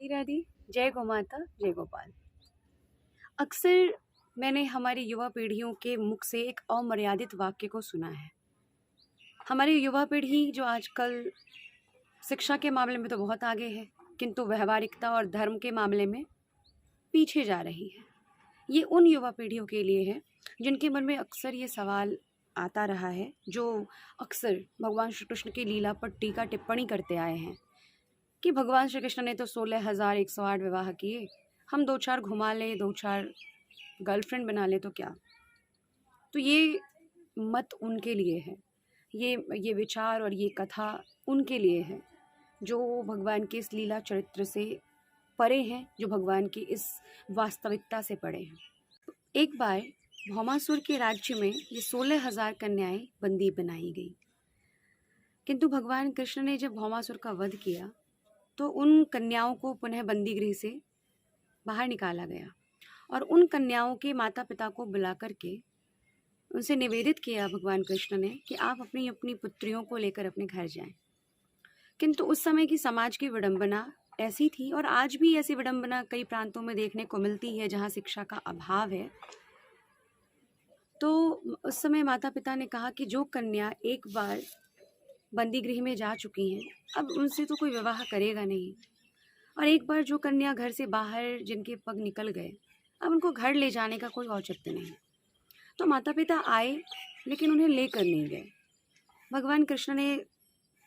राधे राधे। जय गौ माता, जय गोपाल। अक्सर मैंने हमारी युवा पीढ़ियों के मुख से एक अमर्यादित वाक्य को सुना है। हमारी युवा पीढ़ी जो आजकल शिक्षा के मामले में तो बहुत आगे है, किंतु व्यावहारिकता और धर्म के मामले में पीछे जा रही है। ये उन युवा पीढ़ियों के लिए है जिनके मन में अक्सर ये सवाल आता रहा है, जो अक्सर भगवान श्री कृष्ण की लीला पर टीका टिप्पणी करते आए हैं कि भगवान श्री कृष्ण ने तो 16,108 विवाह किए, हम 2-4 घुमा लें, 2-4 गर्लफ्रेंड बना लें तो क्या। तो ये मत उनके लिए है, ये विचार और ये कथा उनके लिए है जो भगवान के इस लीला चरित्र से परे हैं, जो भगवान की इस वास्तविकता से परे हैं। एक बार भौमासुर के राज्य में ये 16,000 कन्याएं बंदी बनाई गई, किंतु भगवान कृष्ण ने जब भौमासुर का वध किया तो उन कन्याओं को पुनः बंदी गृह से बाहर निकाला गया और उन कन्याओं के माता पिता को बुला करके उनसे निवेदित किया भगवान कृष्ण ने कि आप अपनी अपनी पुत्रियों को लेकर अपने घर जाएं। किंतु उस समय की समाज की विडंबना ऐसी थी, और आज भी ऐसी विडंबना कई प्रांतों में देखने को मिलती है जहाँ शिक्षा का अभाव है। तो उस समय माता पिता ने कहा कि जो कन्या एक बार बंदी गृह में जा चुकी हैं, अब उनसे तो कोई विवाह करेगा नहीं, और एक बार जो कन्या घर से बाहर जिनके पग निकल गए, अब उनको घर ले जाने का कोई औचित्य नहीं। तो माता पिता आए लेकिन उन्हें लेकर नहीं गए। भगवान कृष्ण ने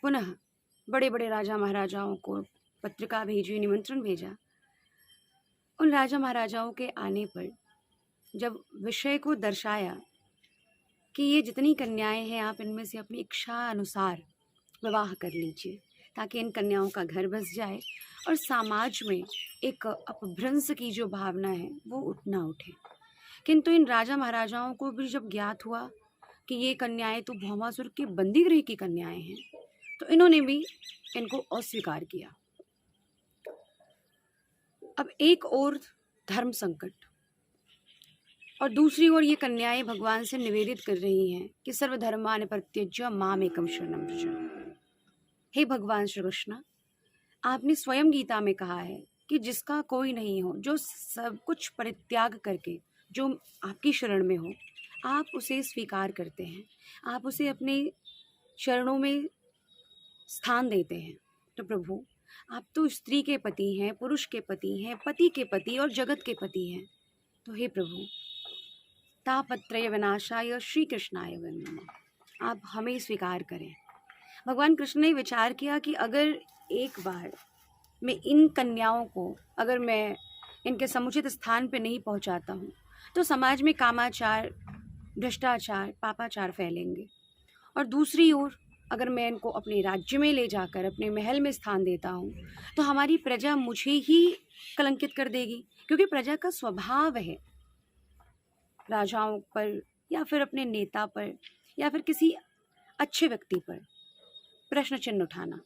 पुनः बड़े बड़े राजा महाराजाओं को पत्रिका भेजी, निमंत्रण भेजा। उन राजा महाराजाओं के आने पर जब विषय को दर्शाया कि ये जितनी कन्याएं हैं, आप इनमें से अपनी इच्छा अनुसार विवाह कर लीजिए ताकि इन कन्याओं का घर बस जाए और समाज में एक अपभ्रंश की जो भावना है वो उठना उठे। किंतु इन राजा महाराजाओं को भी जब ज्ञात हुआ कि ये कन्याएं तो भौमासुर के बंदी गृह की कन्याएं हैं, तो इन्होंने भी इनको अस्वीकार किया। अब एक ओर धर्म संकट और दूसरी ओर ये कन्याएं भगवान से निवेदित कर रही हैं कि सर्वधर्मान् परित्यज्य माम एकम शरणं व्रज। हे भगवान श्री कृष्ण, आपने स्वयं गीता में कहा है कि जिसका कोई नहीं हो, जो सब कुछ परित्याग करके जो आपकी शरण में हो, आप उसे स्वीकार करते हैं, आप उसे अपने चरणों में स्थान देते हैं। तो प्रभु, आप तो स्त्री के पति हैं, पुरुष के पति हैं, पति के पति और जगत के पति हैं। तो हे प्रभु, तापत्रय विनाशाय श्री कृष्णाय नमः, आप हमें स्वीकार करें। भगवान कृष्ण ने विचार किया कि अगर एक बार मैं इन कन्याओं को, अगर मैं इनके समुचित स्थान पर नहीं पहुंचाता हूं, तो समाज में कामाचार, भ्रष्टाचार, पापाचार फैलेंगे। और दूसरी ओर अगर मैं इनको अपने राज्य में ले जाकर अपने महल में स्थान देता हूं, तो हमारी प्रजा मुझे ही कलंकित कर देगी, क्योंकि प्रजा का स्वभाव है राजाओं पर या फिर अपने नेता पर या फिर किसी अच्छे व्यक्ति पर प्रश्न चिन्ह उठाना।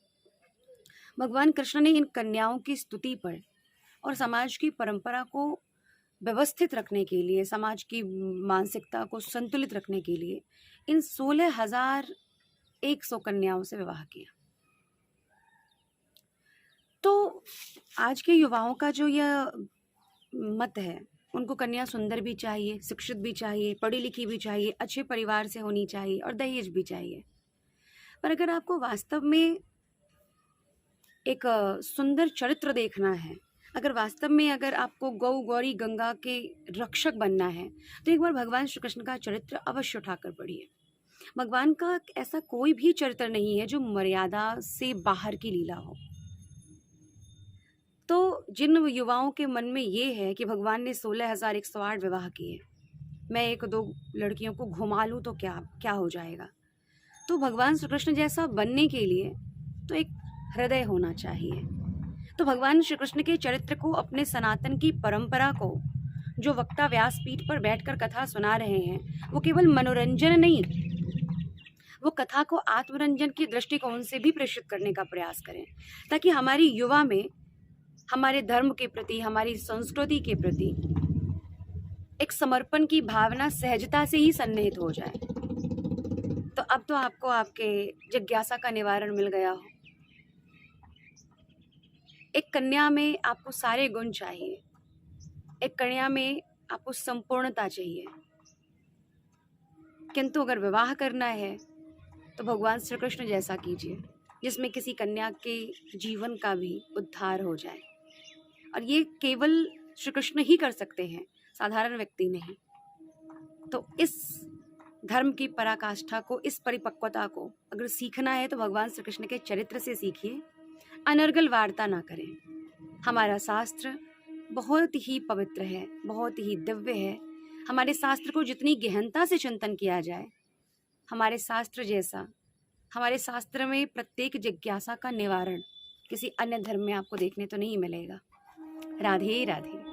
भगवान कृष्ण ने इन कन्याओं की स्तुति पर और समाज की परंपरा को व्यवस्थित रखने के लिए, समाज की मानसिकता को संतुलित रखने के लिए इन 16,100 कन्याओं से विवाह किया। तो आज के युवाओं का जो यह मत है, उनको कन्या सुंदर भी चाहिए, शिक्षित भी चाहिए, पढ़ी लिखी भी चाहिए, अच्छे परिवार से होनी चाहिए और दहेज भी चाहिए। पर अगर आपको वास्तव में एक सुंदर चरित्र देखना है, अगर वास्तव में अगर आपको गौ गौरी गंगा के रक्षक बनना है, तो एक बार भगवान श्री कृष्ण का चरित्र अवश्य उठाकर पढ़िए। भगवान का ऐसा कोई भी चरित्र नहीं है जो मर्यादा से बाहर की लीला हो। तो जिन युवाओं के मन में ये है कि भगवान ने 16,108 विवाह किए, मैं 1-2 लड़कियों को घुमा लूँ तो क्या हो जाएगा। तो भगवान श्री कृष्ण जैसा बनने के लिए तो एक हृदय होना चाहिए। तो भगवान श्री कृष्ण के चरित्र को, अपने सनातन की परंपरा को, जो वक्ता व्यासपीठ पर बैठकर कथा सुना रहे हैं, वो केवल मनोरंजन नहीं, वो कथा को आत्मरंजन की दृष्टिकोण से भी प्रेषित करने का प्रयास करें, ताकि हमारी युवा में हमारे धर्म के प्रति, हमारी संस्कृति के प्रति एक समर्पण की भावना सहजता से ही सन्निहित हो जाए। तो अब तो आपको आपके जिज्ञासा का निवारण मिल गया हो। एक कन्या में आपको सारे गुण चाहिए, एक कन्या में आपको संपूर्णता चाहिए, किंतु अगर विवाह करना है तो भगवान श्री कृष्ण जैसा कीजिए जिसमें किसी कन्या के जीवन का भी उद्धार हो जाए। और ये केवल श्री कृष्ण ही कर सकते हैं, साधारण व्यक्ति नहीं। तो इस धर्म की पराकाष्ठा को, इस परिपक्वता को अगर सीखना है तो भगवान श्री कृष्ण के चरित्र से सीखिए, अनर्गल वार्ता ना करें। हमारा शास्त्र बहुत ही पवित्र है, बहुत ही दिव्य है। हमारे शास्त्र को जितनी गहनता से चिंतन किया जाए, हमारे शास्त्र जैसा, हमारे शास्त्र में प्रत्येक जिज्ञासा का निवारण किसी अन्य धर्म में आपको देखने तो नहीं मिलेगा। राधे राधे।